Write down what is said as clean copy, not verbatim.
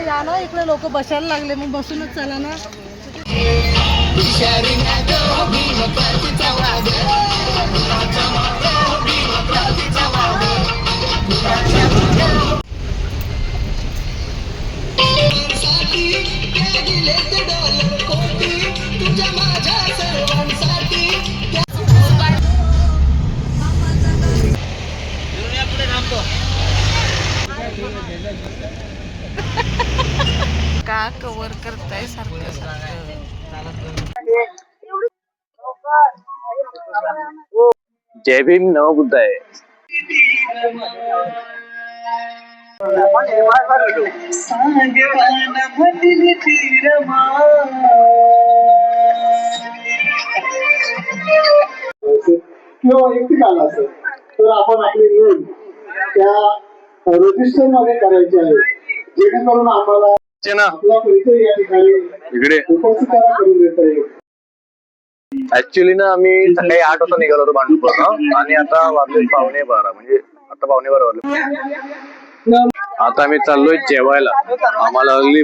या ना इकडे लोक बसायला लागले, मग बसूनच चला ना. का कव्हर करताय सारखं सारखं. जय भीम नवबुद्ध आहे. किंवा वैयक्तिक आला असेल तर आपण आपली नोंद त्या रजिस्टर मध्ये करायची आहे, जेणेकरून आम्हाला आपला परिचय या ठिकाणी इकडे उपस्थितांना करून देता येईल. ऍक्च्युली ना आम्ही सकाळी 8 वाजता निघालो होतो भांडूपला आणि आता वाजले 12:15, म्हणजे आता 12:15 वाजले. आता आम्ही चाललोय जेवायला. आम्हाला अगदी